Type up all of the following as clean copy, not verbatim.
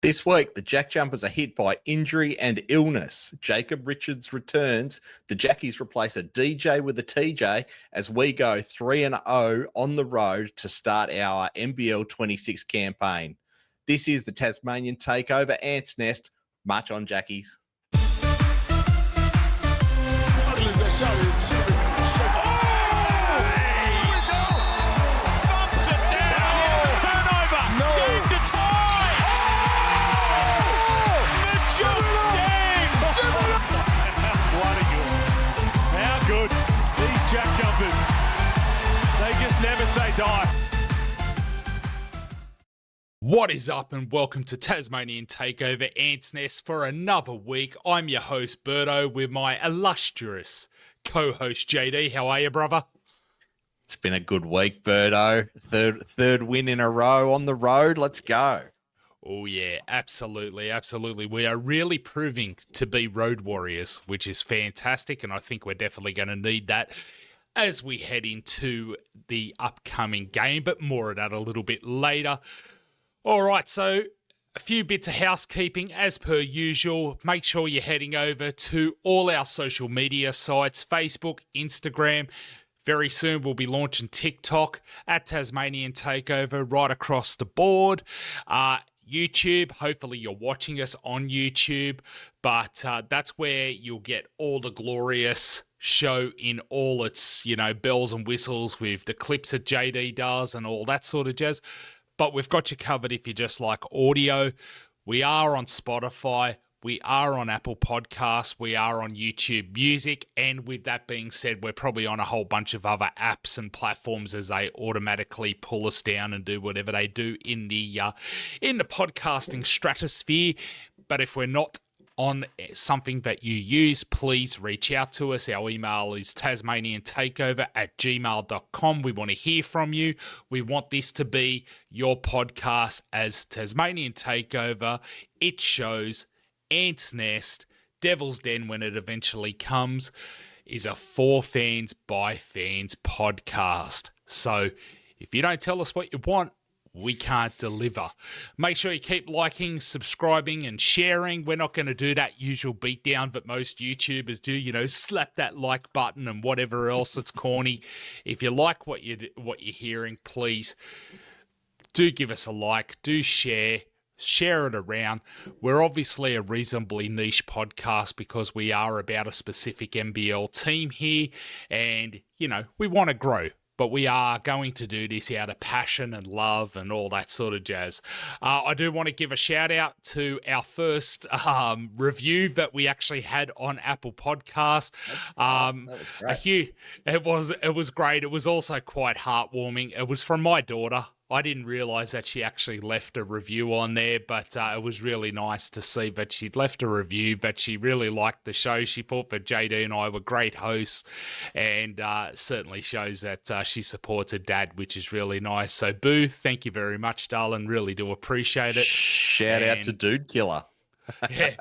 This week, the Jack Jumpers are hit by injury and illness. Jacob Richards returns. The Jackies replace a DJ with a TJ as we go 3-0 on the road to start our NBL 26 campaign. This is the Tasmanian Takeover Ants Nest. March on, Jackies. Jack Jumpers, they just never say die. What is up, and welcome to Tasmanian Takeover Ants Nest for another week. I'm your host Berto with my illustrious co-host JD. How are you, brother? It's been a good week, Berto. Third win in a row on the road. Let's go. Oh yeah, absolutely. We are really proving to be road warriors, which is fantastic, and I think we're definitely going to need that as we head into the upcoming game, but more of that a little bit later. All right, so a few bits of housekeeping as per usual. Make sure you're heading over to all our social media sites, Facebook, Instagram. Very soon we'll be launching TikTok at Tasmanian Takeover right across the board. YouTube, hopefully you're watching us on YouTube, but that's where you'll get all the glorious show in all its, bells and whistles with the clips that JD does and all that sort of jazz. But we've got you covered if you just like audio. We are on Spotify. We are on Apple Podcasts. We are on YouTube Music. And with that being said, we're probably on a whole bunch of other apps and platforms as they automatically pull us down and do whatever they do in the podcasting stratosphere. But if we're not on something that you use, please reach out to us. Our email is tasmaniantakeover@gmail.com. We want to hear from you. We want this to be your podcast as Tasmanian Takeover. It shows Ants Nest, Devil's Den when it eventually comes, is a for fans by fans podcast. So if you don't tell us what you want, we can't deliver. Make sure you keep liking, subscribing, and sharing. We're not going to do that usual beatdown that most YouTubers do, slap that like button and whatever else that's corny. If you like what you're hearing, please do give us a like, do share it around. We're obviously a reasonably niche podcast because we are about a specific NBL team here, and, we want to grow. But we are going to do this out of passion and love and all that sort of jazz. I do want to give a shout out to our first review that we actually had on Apple Podcasts. That was great. It was great. It was also quite heartwarming. It was from my daughter. I didn't realise that she actually left a review on there, but it was really nice to see that she'd left a review, but she really liked the show. She thought that JD and I were great hosts, and certainly shows that she supports her dad, which is really nice. So, Boo, thank you very much, darling. Really do appreciate it. Shout out to Dude Killer. Yeah.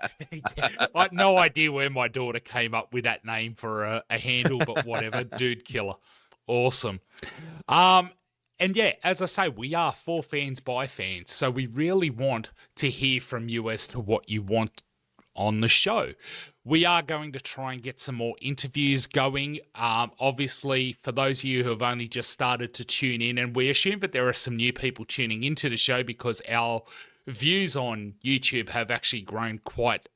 I had no idea where my daughter came up with that name for a handle, but whatever. Dude Killer. Awesome. And yeah, as I say, we are for fans by fans, so we really want to hear from you as to what you want on the show. We are going to try and get some more interviews going. Obviously, for those of you who have only just started to tune in, and we assume that there are some new people tuning into the show because our views on YouTube have actually grown quite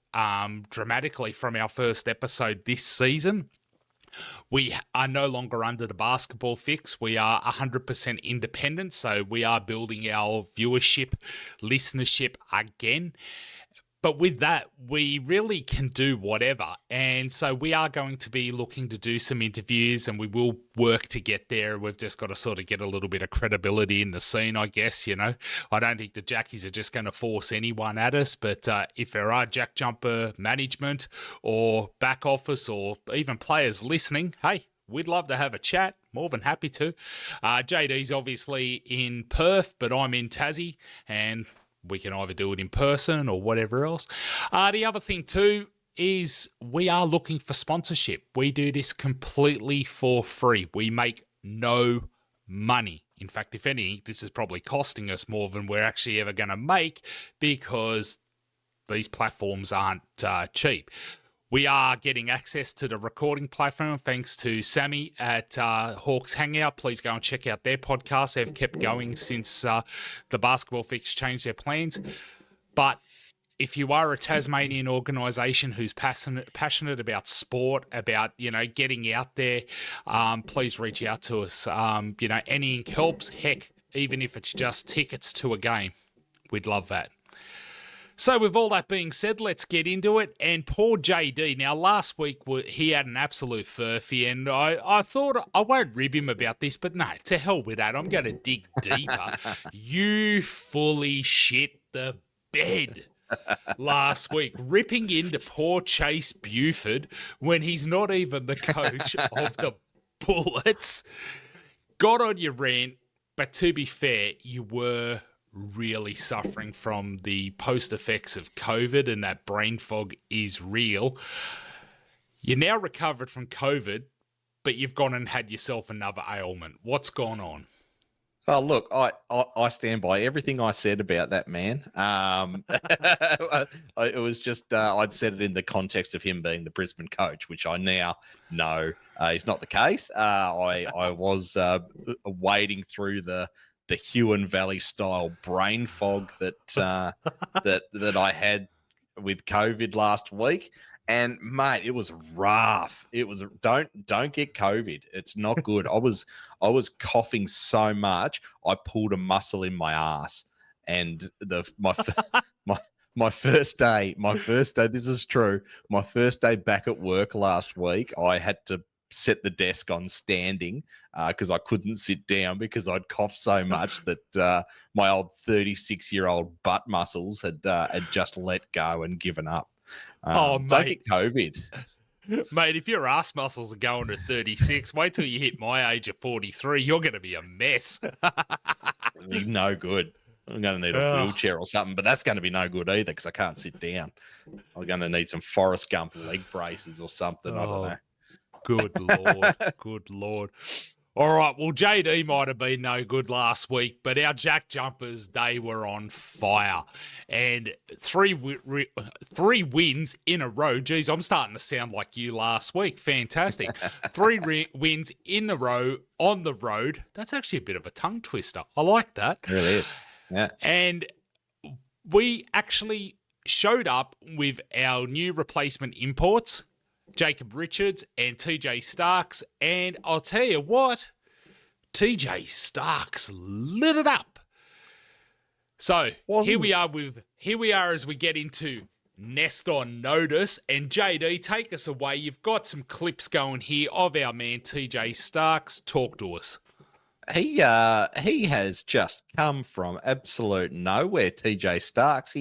dramatically from our first episode this season. We are no longer under the basketball fix. We are 100% independent, so we are building our viewership, listenership again. But with that, we really can do whatever. And so we are going to be looking to do some interviews, and we will work to get there. We've just got to sort of get a little bit of credibility in the scene, I guess, I don't think the Jackies are just going to force anyone at us, but if there are Jack Jumper management or back office or even players listening, hey, we'd love to have a chat. More than happy to. JD's obviously in Perth, but I'm in Tassie, and we can either do it in person or whatever else. The other thing too is we are looking for sponsorship. We do this completely for free. We make no money. In fact, if any, this is probably costing us more than we're actually ever going to make because these platforms aren't cheap. We are getting access to the recording platform thanks to Sammy at Hawks Hangout. Please go and check out their podcast. They've kept going since the Basketball Fix changed their plans. But if you are a Tasmanian organisation who's passionate about sport, about, getting out there, please reach out to us. Any ink helps. Heck, even if it's just tickets to a game, we'd love that. So with all that being said, let's get into it. And poor JD. Now, last week, he had an absolute furphy, and I thought I won't rib him about this, but no, to hell with that. I'm going to dig deeper. You fully shit the bed last week, ripping into poor Chase Buford when he's not even the coach of the Bullets. Got on your rant, but to be fair, you were really suffering from the post effects of COVID, and that brain fog is real. You're now recovered from COVID, but you've gone and had yourself another ailment. What's gone on? Oh, look, I stand by everything I said about that man. It was just, I'd said it in the context of him being the Brisbane coach, which I now know is not the case. I was wading through the Huon Valley style brain fog that I had with COVID last week. And mate, it was rough. It was don't get COVID. It's not good. I was coughing so much I pulled a muscle in my ass. And my first day, this is true. My first day back at work last week, I had to set the desk on standing because I couldn't sit down because I'd coughed so much that my old 36-year-old butt muscles had just let go and given up. Don't get COVID. Mate, if your ass muscles are going to 36, wait till you hit my age of 43. You're going to be a mess. No good. I'm going to need a wheelchair or something, but that's going to be no good either because I can't sit down. I'm going to need some Forrest Gump leg braces or something. I don't know. Good Lord. Good Lord. All right, well, JD might have been no good last week, but our Jack Jumpers, they were on fire. And three wins in a row. Geez, I'm starting to sound like you last week. Fantastic. Three wins in a row on the road. That's actually a bit of a tongue twister. I like that. It really is. Yeah. And we actually showed up with our new replacement imports, Jacob Richards and TJ Starks, and I'll tell you what, TJ Starks lit it up. So here we are as we get into Nest on Notice, and JD, take us away. You've got some clips going here of our man TJ Starks. Talk to us. He has just come from absolute nowhere. TJ Starks.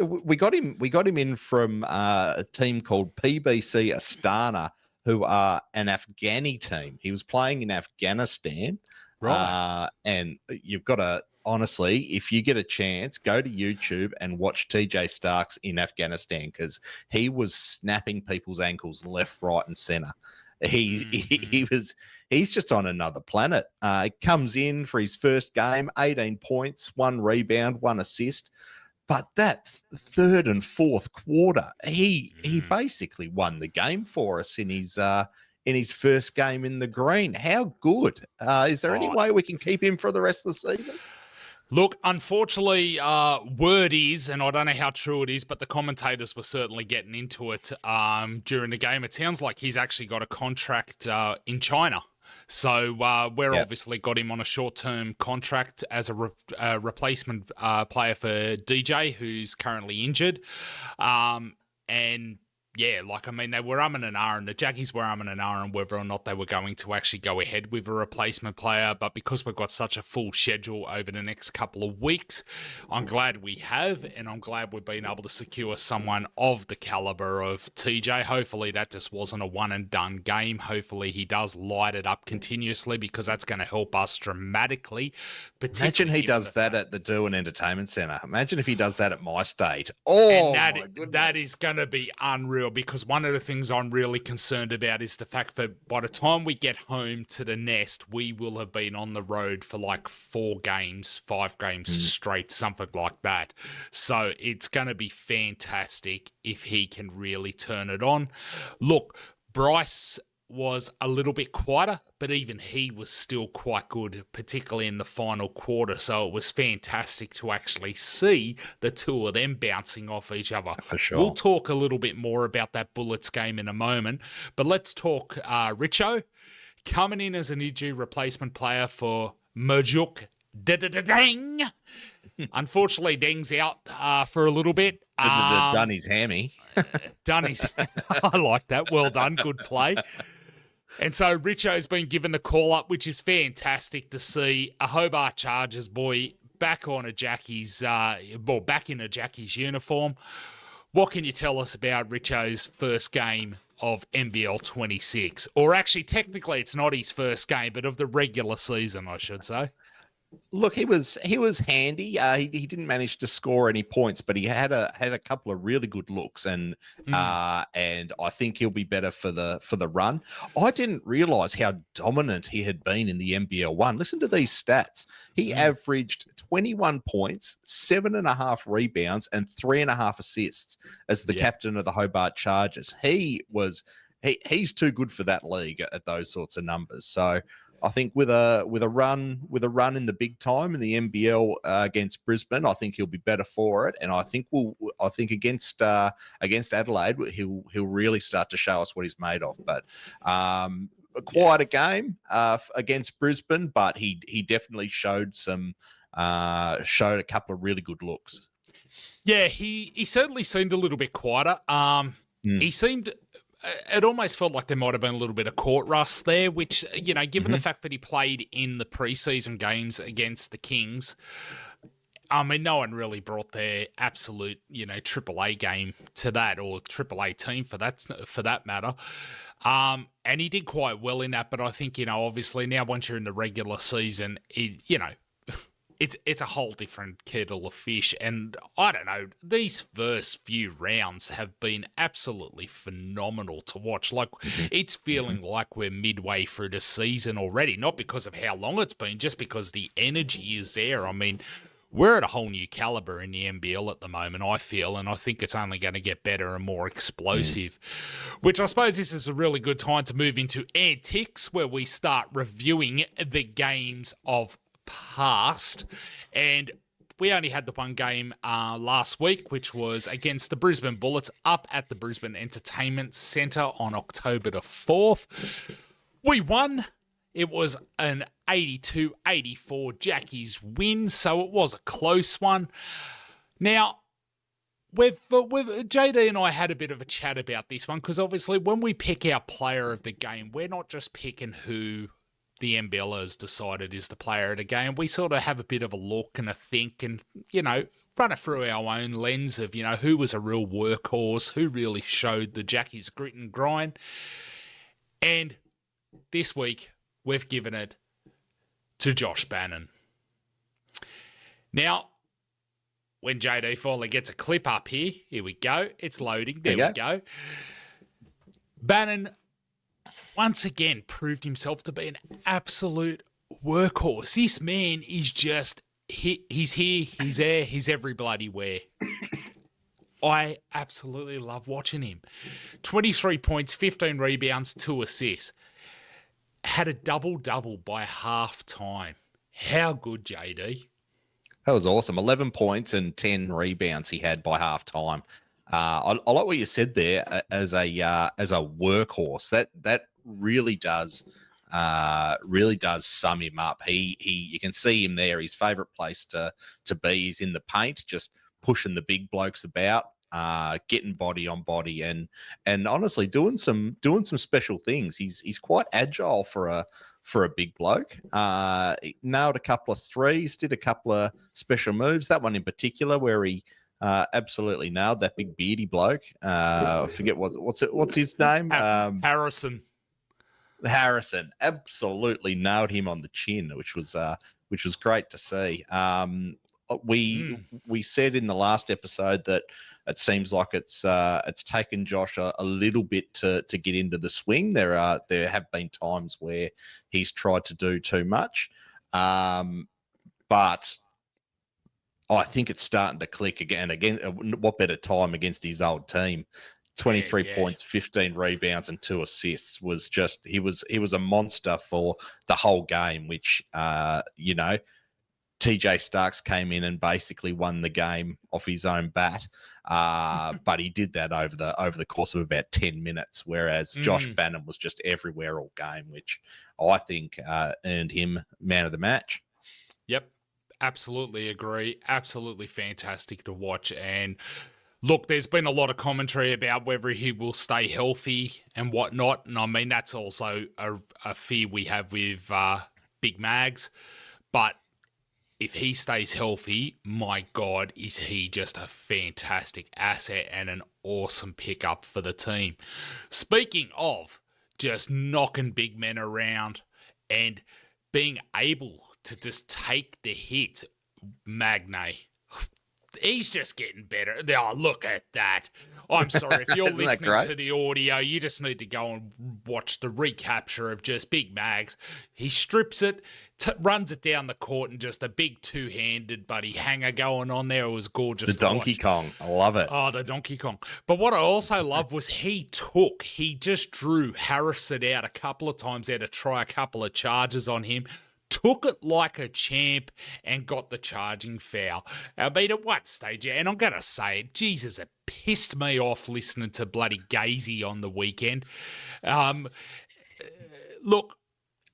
We got him in from a team called PBC Astana, who are an Afghani team. He was playing in Afghanistan. Right. And you've got to, honestly, if you get a chance, go to YouTube and watch TJ Starks in Afghanistan because he was snapping people's ankles left, right, and center. He's just on another planet. Comes in for his first game, 18 points, 1 rebound, 1 assist. But that third and fourth quarter, he basically won the game for us in his first game in the green. How good? Is there any way we can keep him for the rest of the season? Look, unfortunately, word is, and I don't know how true it is, but the commentators were certainly getting into it during the game. It sounds like he's actually got a contract in China. So we're obviously got him on a short-term contract as a replacement player for DJ, who's currently injured. And yeah, they were umming and ahhing. The Jackies were umming and ahhing whether or not they were going to actually go ahead with a replacement player. But because we've got such a full schedule over the next couple of weeks, I'm glad we have, and I'm glad we've been able to secure someone of the caliber of TJ. Hopefully that just wasn't a one-and-done game. Hopefully he does light it up continuously because that's going to help us dramatically. Imagine he does that at the Derwent Entertainment Centre. Imagine if he does that at My State. Oh, and that is going to be unreal. unreal, because one of the things I'm really concerned about is the fact that by the time we get home to the nest, we will have been on the road for like 5 games straight, something like that. So it's going to be fantastic if he can really turn it on. Look, Bryce was a little bit quieter, but even he was still quite good, particularly in the final quarter. So it was fantastic to actually see the two of them bouncing off each other. For sure. We'll talk a little bit more about that Bullets game in a moment, but let's talk Richo coming in as an injury replacement player for Merjuk Deng. Unfortunately, Deng's out for a little bit. Done his hammy. Done his. I like that. Well done. Good play. And so Richo's been given the call up, which is fantastic to see. A Hobart Chargers boy back on a Jackie's, back in a Jackie's uniform. What can you tell us about Richo's first game of NBL 26? Or actually, technically, it's not his first game, but of the regular season, I should say. Look, he was handy. He didn't manage to score any points, but he had a couple of really good looks, and I think he'll be better for the run. I didn't realize how dominant he had been in the NBL 1. Listen to these stats. He averaged 21 points, 7.5 rebounds, and 3.5 assists as the captain of the Hobart Chargers. He's too good for that league at those sorts of numbers. So I think with a run in the big time in the NBL against Brisbane, I think he'll be better for it. And I think against Adelaide, he'll really start to show us what he's made of. But quite a game against Brisbane, but he definitely showed a couple of really good looks. Yeah, he certainly seemed a little bit quieter. He seemed. It almost felt like there might have been a little bit of court rust there, which, given the fact that he played in the preseason games against the Kings, I mean, no one really brought their absolute, AAA game to that, or AAA team for that matter. And he did quite well in that, but I think, obviously now once you're in the regular season, it's a whole different kettle of fish. And I don't know, these first few rounds have been absolutely phenomenal to watch. Like, it's feeling like we're midway through the season already, not because of how long it's been, just because the energy is there. I mean, we're at a whole new caliber in the NBL at the moment, I feel, and I think it's only going to get better and more explosive, which I suppose this is a really good time to move into antics, where we start reviewing the games of past. And we only had the one game last week, which was against the Brisbane Bullets up at the Brisbane Entertainment Centre on October the 4th. We won. It was an 82-84 Jackie's win, so it was a close one. Now, JD and I had a bit of a chat about this one, because obviously when we pick our player of the game, we're not just picking who the NBL has decided is the player of the game. We sort of have a bit of a look and a think and, run it through our own lens of, who was a real workhorse, who really showed the Jackie's grit and grind. And this week, we've given it to Josh Bannon. Now, when JD finally gets a clip up here we go. It's loading. There we go. Bannon once again proved himself to be an absolute workhorse. This man is just, he's here, he's there, he's every bloody where. I absolutely love watching him. 23 points, 15 rebounds, 2 assists. Had a double-double by half-time. How good, JD? That was awesome. 11 points and 10 rebounds he had by half-time. I like what you said there as a workhorse. That really does sum him up. You can see him there. His favorite place to be is in the paint, just pushing the big blokes about, getting body on body, and honestly doing some special things. He's quite agile for a big bloke. He nailed a couple of threes, did a couple of special moves. That one in particular where he absolutely nailed that big beardy bloke. I forget what's his name. Harrison absolutely nailed him on the chin, which was great to see. we said in the last episode that it seems like it's taken Josh a little bit to get into the swing. There have been times where he's tried to do too much, but I think it's starting to click again. What better time against his old team? 23 points, 15 rebounds, and 2 assists was just he was a monster for the whole game, which TJ Starks came in and basically won the game off his own bat. But he did that over the course of about 10 minutes, whereas Josh Bannon was just everywhere all game, which I think earned him man of the match. Yep. Absolutely agree. Absolutely fantastic to watch. And look, there's been a lot of commentary about whether he will stay healthy and whatnot. And I mean, that's also a fear we have with Big Mags. But if he stays healthy, my God, is he just a fantastic asset and an awesome pickup for the team. Speaking of just knocking big men around and being able to just take the hit, Magnay. He's just getting better. Oh, look at that. I'm sorry. If you're listening to the audio, you just need to go and watch the recapture of just Big Mags. He strips it, runs it down the court, and just a big two-handed buddy hanger going on there. It was gorgeous. The Donkey Kong. I love it. Oh, the Donkey Kong. But what I also love was he just drew Harrison out a couple of times there to try a couple of charges on him. Took it like a champ and got the charging foul. I mean, at what stage? And I'm going to say it, Jesus, it pissed me off listening to bloody Gazy on the weekend. Look,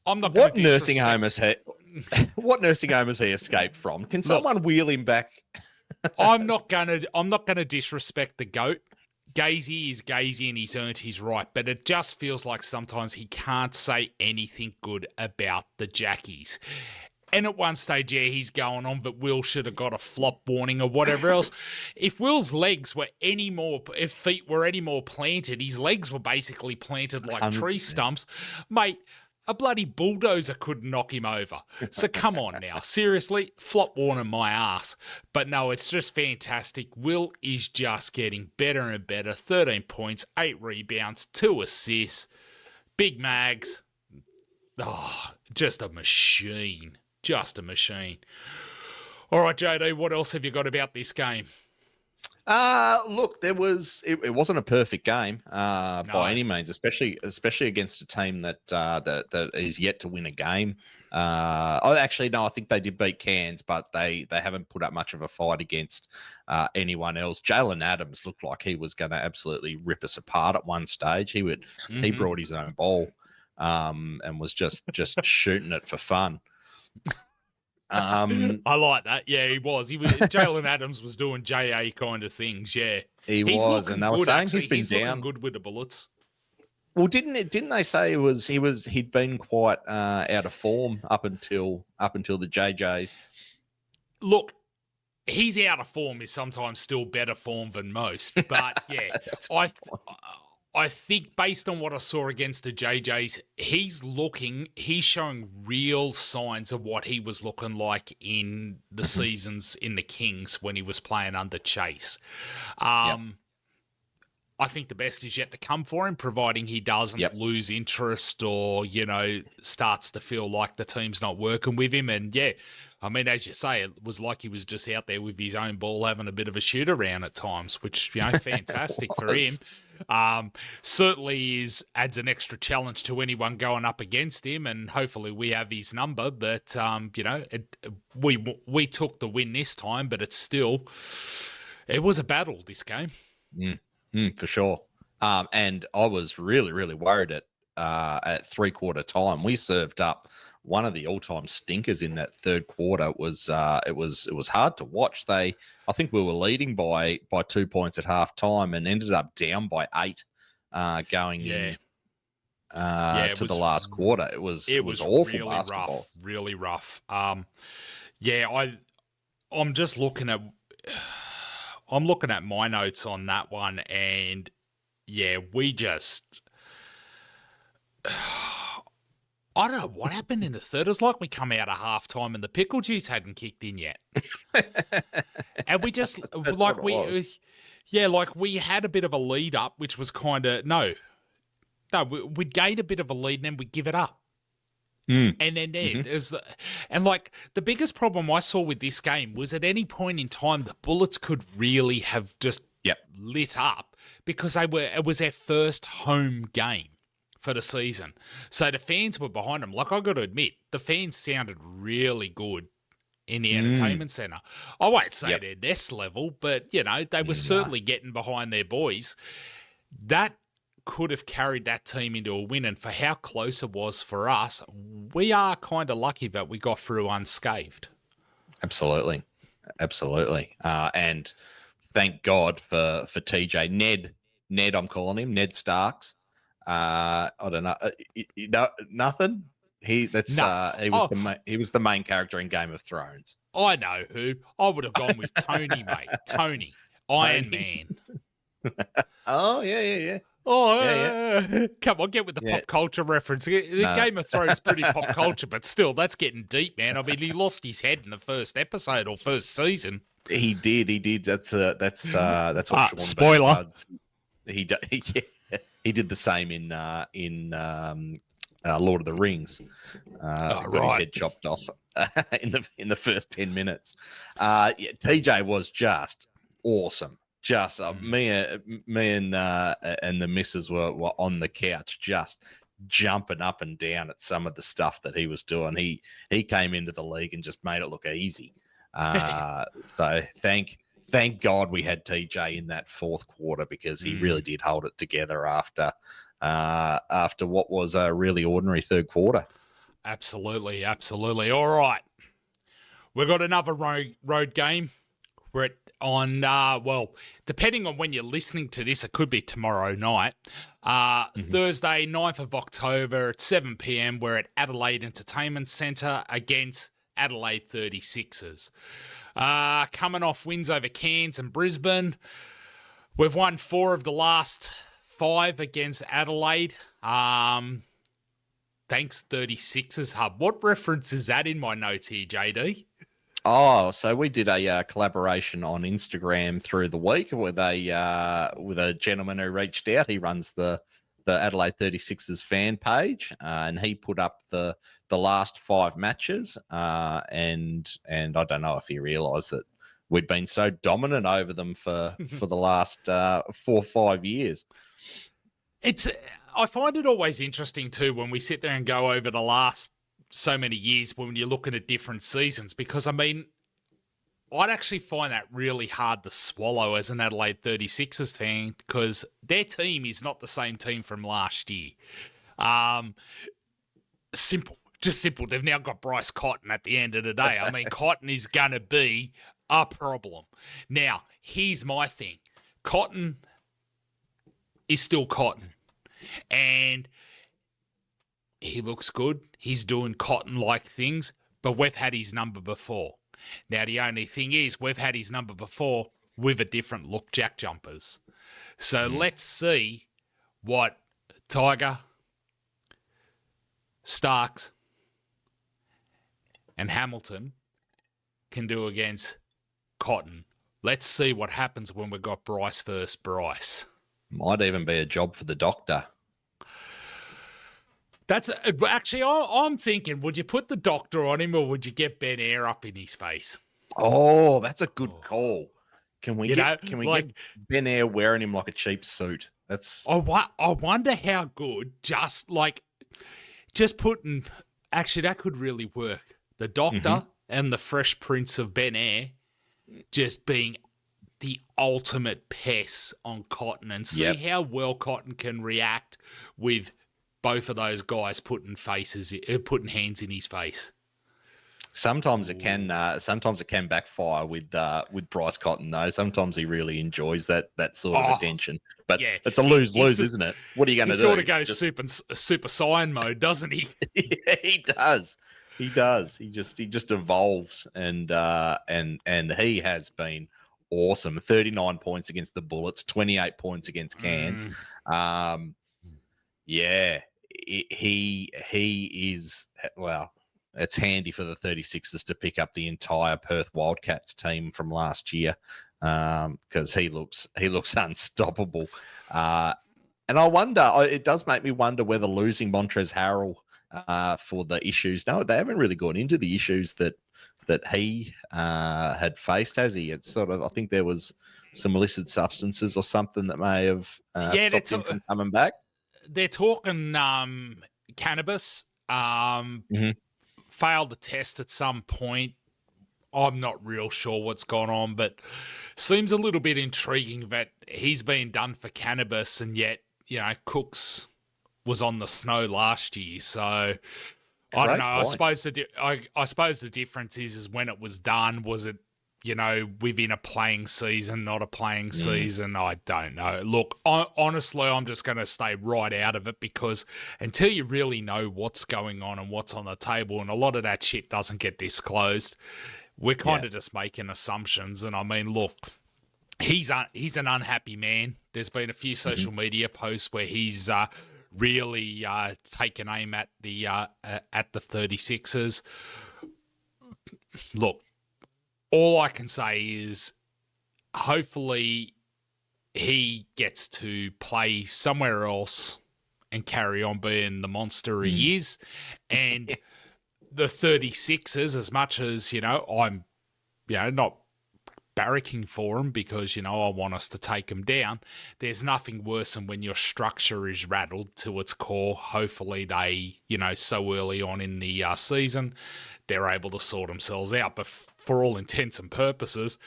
I'm not going to What nursing home has he escaped from? Can someone wheel him back? I'm not going to disrespect the GOAT. Gazy is Gazy and he's earned his right, but it just feels like sometimes he can't say anything good about the Jackies. And at one stage, he's going on that Will should have got a flop warning or whatever else. If Will's legs were if feet were any more planted, his legs were basically planted like 100%. Tree stumps, mate. A bloody bulldozer could knock him over. So come on now. Seriously, flop warning my ass. But no, it's just fantastic. Will is just getting better and better. 13 points, 8 rebounds, 2 assists. Big Mags. Oh, just a machine. Just a machine. All right, JD, what else have you got about this game? Look, it wasn't a perfect game by any means, especially against a team that is yet to win a game. I think they did beat Cairns, but they haven't put up much of a fight against anyone else. Jalen Adams looked like he was going to absolutely rip us apart at one stage. He brought his own ball and was just shooting it for fun. I like that. Yeah, he was. Jalen Adams was doing JA kind of things. Yeah, he's was, and they were saying he's down. Looking good with the bullets. Well, didn't they say he'd been quite out of form up until the JJs? Look, he's out of form is sometimes still better form than most, but yeah, I think based on what I saw against the JJs, he's showing real signs of what he was looking like in the seasons in the Kings when he was playing under Chase. I think the best is yet to come for him, providing he doesn't lose interest or, starts to feel like the team's not working with him. And yeah, I mean, as you say, it was like he was just out there with his own ball having a bit of a shoot around at times, which, fantastic for him. Certainly adds an extra challenge to anyone going up against him, and hopefully we have his number. But we took the win this time, but it was a battle this game. For sure. And I was really, really worried at 3/4 time. We served up one of the all-time stinkers in that third quarter. It was hard to watch. I think we were leading by 2 points at halftime and ended up down by 8 going in to the last quarter. It was awful really basketball. Really rough. I'm just looking at my notes on that one, and we just I don't know what happened in the third. It was like we come out of halftime and the pickle juice hadn't kicked in yet. And we just, like, we had a bit of a lead up, which was kind of, we'd gained a bit of a lead and then we'd give it up. And then it was the biggest problem I saw with this game was at any point in time, the Bullets could really have just lit up because it was their first home game for the season. So the fans were behind them. Like, I got to admit, the fans sounded really good in the entertainment centre. I won't say they're next level, but, they were certainly getting behind their boys. That could have carried that team into a win, and for how close it was for us, we are kind of lucky that we got through unscathed. Absolutely. And thank God for TJ. Ned, I'm calling him Ned Starks. I don't know. Nothing. He was the main character in Game of Thrones. I know who. I would have gone with Tony, mate. Tony, Iron Man. Oh yeah. Oh, come on, get with the pop culture reference. The Game of Thrones is pretty pop culture, but still, that's getting deep, man. I mean, he lost his head in the first episode or first season. He did. That's what. Spoiler. He did the same in Lord of the Rings. Got his head chopped off in the first 10 minutes. TJ was just awesome. Just me and the missus were on the couch just jumping up and down at some of the stuff that he was doing. He came into the league and just made it look easy. So thank God we had TJ in that fourth quarter, because he really did hold it together after what was a really ordinary third quarter. Absolutely. All right, we've got another road game. We're on, depending on when you're listening to this, it could be tomorrow night. Thursday, 9th of October at 7 p.m, we're at Adelaide Entertainment Centre against Adelaide 36ers. Coming off wins over Cairns and Brisbane. We've won 4 of the last 5 against Adelaide. Thanks, 36ers Hub. What reference is that in my notes here, JD? Oh, so we did a collaboration on Instagram through the week with a gentleman who reached out. He runs the Adelaide 36ers fan page, and he put up the last 5 matches. And I don't know if he realised that we'd been so dominant over them for the last 4 or 5 years. I find it always interesting too when we sit there and go over the last so many years when you're looking at different seasons, because I mean, I'd actually find that really hard to swallow as an Adelaide 36ers fan, because their team is not the same team from last year. Simple. They've now got Bryce Cotton at the end of the day. I mean, Cotton is going to be a problem. Now, here's my thing. Cotton is still Cotton. And he looks good. He's doing Cotton-like things, but we've had his number before. Now, the only thing is, we've had his number before with a different look jack jumpers. So let's see what Tiger, Starks, and Hamilton can do against Cotton. Let's see what happens when we've got Bryce versus Bryce. Might even be a job for the doctor. That's actually, I'm thinking, would you put the doctor on him or would you get Ben Air up in his face? Oh, that's a good call. Can we get Ben Air wearing him like a cheap suit? I wonder how good just putting, actually that could really work. The doctor and the Fresh Prince of Ben Air just being the ultimate pests on Cotton, and see how well Cotton can react with both of those guys putting hands in his face. Sometimes it can backfire with Bryce Cotton though. Sometimes he really enjoys that sort of attention. But it's a lose-lose, isn't it? What are you going to do? He sort of goes super Saiyan mode, doesn't he? Yeah, he does. He just evolves, and he has been awesome. 39 points against the Bullets, 28 points against Cairns. he is, well, it's handy for the 36ers to pick up the entire Perth Wildcats team from last year, because he looks unstoppable. And I wonder, it does make me wonder whether losing Montrezl Harrell for the issues. No, they haven't really gone into the issues that he had faced, has he? It's sort of, I think there was some illicit substances or something that may have stopped him from coming back. They're talking cannabis. Failed the test at some point. I'm not real sure what's gone on, but seems a little bit intriguing that he's been done for cannabis, and yet, Cooks was on the snow last year. So I don't know. Point. I suppose the difference is when it was done, was it, within a playing season, not a playing season? I don't know. Look, honestly, I'm just going to stay right out of it, because until you really know what's going on and what's on the table, and a lot of that shit doesn't get disclosed, we're kind of just making assumptions. And I mean, look, he's an unhappy man. There's been a few social media posts where he's really taken aim at the 36ers. Look, all I can say is hopefully he gets to play somewhere else and carry on being the monster he is. And the 36ers, as much as, I'm, not barracking for him, because, I want us to take him down, there's nothing worse than when your structure is rattled to its core. Hopefully they, so early on in the season, they're able to sort themselves out. But for all intents and purposes,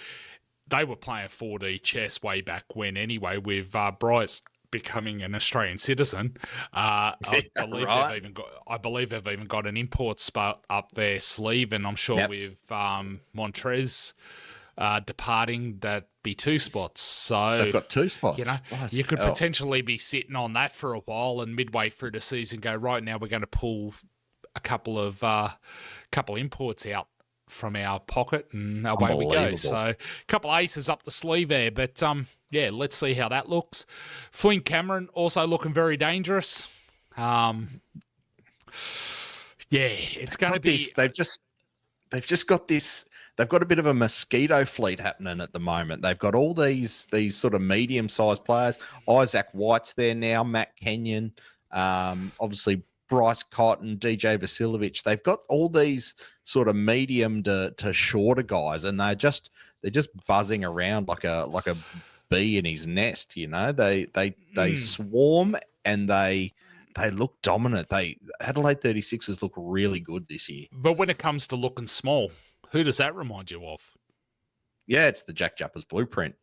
they were playing 4D chess way back when anyway, with Bryce becoming an Australian citizen. I believe they've even got an import spot up their sleeve, and I'm sure with Montrez departing, that'd be 2 spots. So they've got 2 spots. You could potentially be sitting on that for a while, and midway through the season go, right, now we're going to pull a couple imports out from our pocket, and away we go. So a couple aces up the sleeve there, but let's see how that looks. Flynn Cameron also looking very dangerous. It's going to be. They've just got this. They've got a bit of a mosquito fleet happening at the moment. They've got all these sort of medium-sized players. Isaac White's there now. Matt Kenyon, obviously Bryce Cotton, DJ Vasiljevic. They've got all these sort of medium to shorter guys, and they're just buzzing around like a bee in his nest. They swarm, and they look dominant. Adelaide 36ers look really good this year. But when it comes to looking small, who does that remind you of? Yeah, it's the Jack Jumpers blueprint.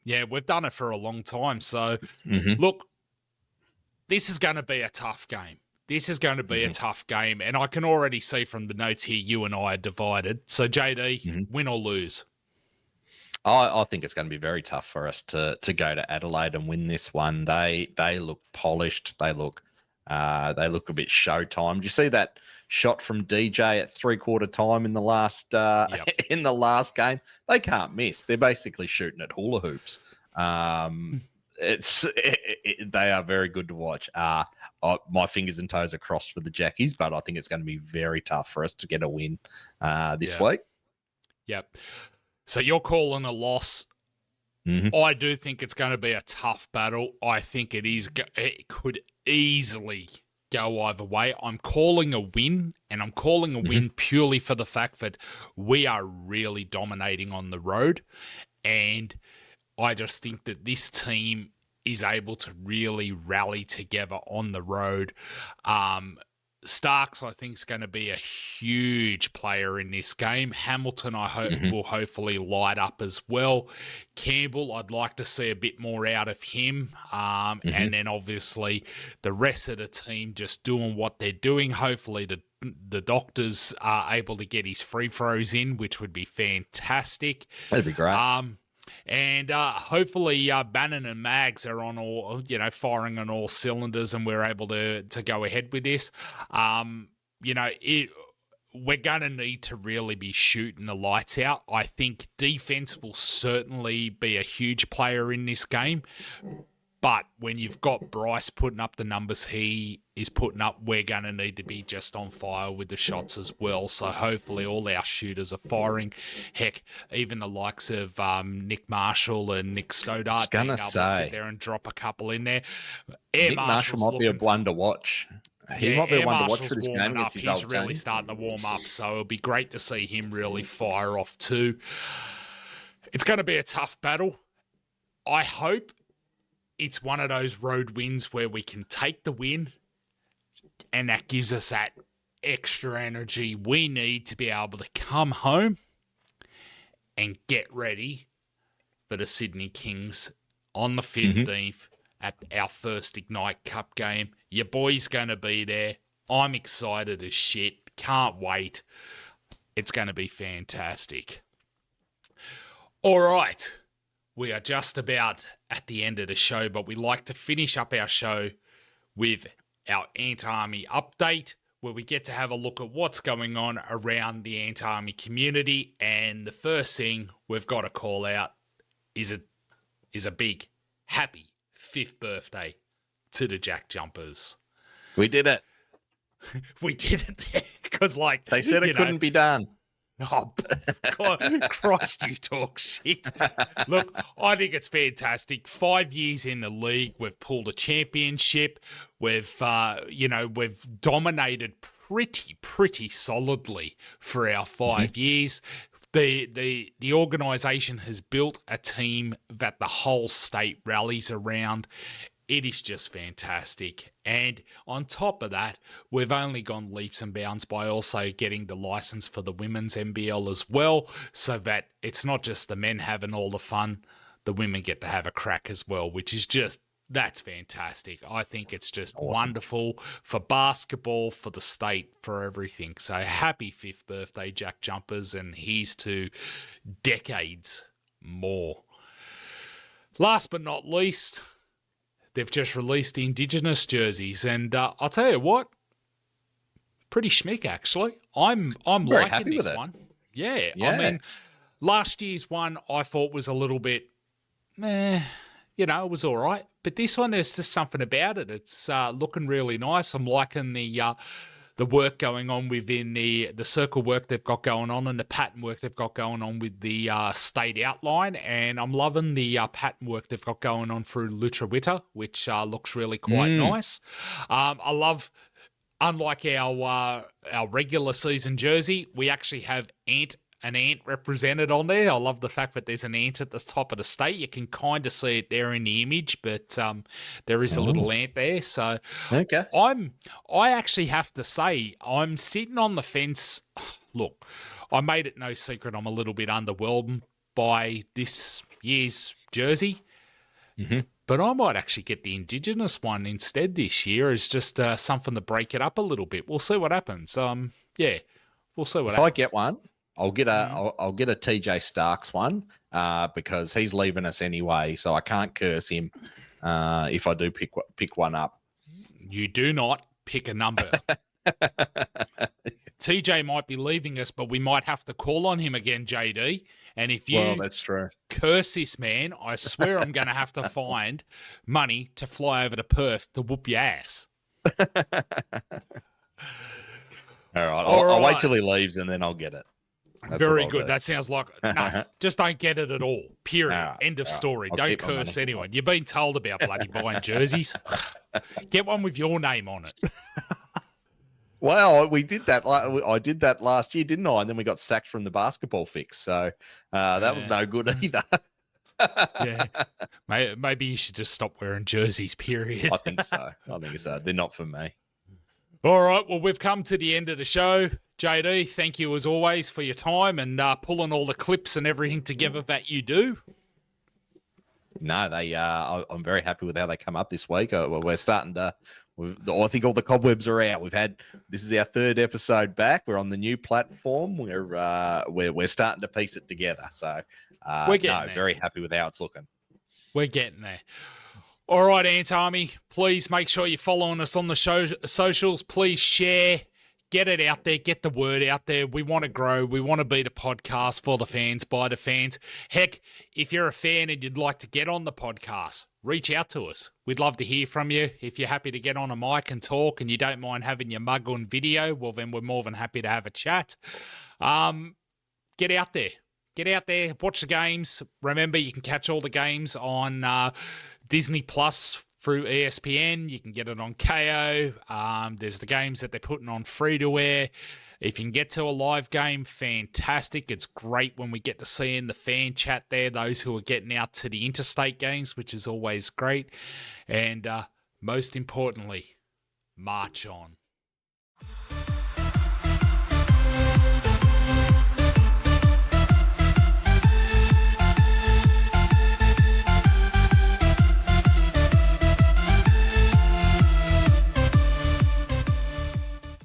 Yeah, we've done it for a long time. So, look, this is going to be a tough game. This is going to be a tough game, and I can already see from the notes here you and I are divided. So, JD, win or lose? I think it's going to be very tough for us to go to Adelaide and win this one. They look polished. They look a bit showtime. Did you see that shot from DJ at 3/4 time in the last in the last game? They can't miss. They're basically shooting at hula hoops. They are very good to watch. My fingers and toes are crossed for the Jackies, but I think it's going to be very tough for us to get a win this week. Yep. So you're calling a loss. I do think it's going to be a tough battle. I think it could easily go either way. I'm calling a win, and I'm calling a win purely for the fact that we are really dominating on the road, and I just think that this team is able to really rally together on the road. Starks, I think, is going to be a huge player in this game. Hamilton, I hope, will hopefully light up as well. Campbell, I'd like to see a bit more out of him. And then, obviously, the rest of the team just doing what they're doing. Hopefully, the Doctors are able to get his free throws in, which would be fantastic. That'd be great. And hopefully Bannon and Mags are on all, firing on all cylinders, and we're able to go ahead with this. We're going to need to really be shooting the lights out. I think defense will certainly be a huge player in this game. But when you've got Bryce putting up the numbers he is putting up, we're going to need to be just on fire with the shots as well. So hopefully all our shooters are firing. Heck, even the likes of Nick Marshall and Nick Stoddart being able to sit there and drop a couple in there. Nick Marshall might be a one to watch. He might be one to watch for this game against his old team. He's really starting to warm up, so it'll be great to see him really fire off too. It's going to be a tough battle. I hope it's one of those road wins where we can take the win and that gives us that extra energy we need to be able to come home and get ready for the Sydney Kings on the 15th at our first Ignite Cup game. Your boy's going to be there. I'm excited as shit. Can't wait. It's going to be fantastic. All right. We are just about at the end of the show, but we like to finish up our show with our Ant Army update, where we get to have a look at what's going on around the Ant Army community. And the first thing we've got to call out is a big, happy 5th birthday to the Jack Jumpers. We did it. We did it because, like, they said it couldn't be done. Oh, God, Christ, you talk shit. Look, I think it's fantastic. 5 years in the league, we've pulled a championship. We've dominated pretty solidly for our 5 years. The organisation has built a team that the whole state rallies around. It is just fantastic. And on top of that, we've only gone leaps and bounds by also getting the license for the women's NBL as well, so that it's not just the men having all the fun, the women get to have a crack as well, which is just, that's fantastic. I think it's just wonderful for basketball, for the state, for everything. So happy 5th birthday, Jack Jumpers, and here's to decades more. Last but not least, they've just released the Indigenous jerseys, and I'll tell you what, pretty schmick actually. I'm liking this one. Yeah, I mean, last year's one I thought was a little bit, it was all right. But this one, there's just something about it. It's looking really nice. I'm liking the work going on within the circle work they've got going on and the pattern work they've got going on with the state outline. And I'm loving the pattern work they've got going on through Lutruwita, which looks really quite nice. I love, unlike our regular season jersey, we actually have an ant represented on there. I love the fact that there's an ant at the top of the state. You can kind of see it there in the image, but there is a little ant there. So okay. I actually have to say, I'm sitting on the fence. Look, I made it no secret I'm a little bit underwhelmed by this year's jersey. But I might actually get the Indigenous one instead this year as just something to break it up a little bit. We'll see what happens. We'll see what happens. If I get one, I'll get a TJ Starks one because he's leaving us anyway, so I can't curse him if I do pick one up. You do not pick a number. TJ might be leaving us, but we might have to call on him again, JD. And if you that's true. Curse this man, I swear I'm going to have to find money to fly over to Perth to whoop your ass. All right, I'll wait till he leaves and then I'll get it. That's very good. That sounds like, no, just don't get it at all. Period. End of story. Don't curse anyone. You've been told about bloody buying jerseys. Get one with your name on it. Well, we did that. I did that last year, didn't I? And then we got sacked from the basketball fix. So that was no good either. Yeah. Maybe you should just stop wearing jerseys, period. I think so. They're not for me. All right. Well, we've come to the end of the show. JD, thank you as always for your time and pulling all the clips and everything together that you do. No, I'm very happy with how they come up this week. We're starting to. I think all the cobwebs are out. This is our 3rd episode back. We're on the new platform. We're starting to piece it together. So we're getting there. Very happy with how it's looking. We're getting there. All right, Ant Army, please make sure you're following us on the socials. Please share, get it out there, get the word out there. We want to grow. We want to be the podcast for the fans, by the fans. Heck, if you're a fan and you'd like to get on the podcast, reach out to us. We'd love to hear from you. If you're happy to get on a mic and talk and you don't mind having your mug on video, well, then we're more than happy to have a chat. Get out there. Get out there, watch the games. Remember, you can catch all the games on Disney Plus through ESPN. You can get it on KO. There's the games that they're putting on free-to-air. If you can get to a live game, fantastic. It's great when we get to see in the fan chat there, those who are getting out to the interstate games, which is always great. And most importantly, march on.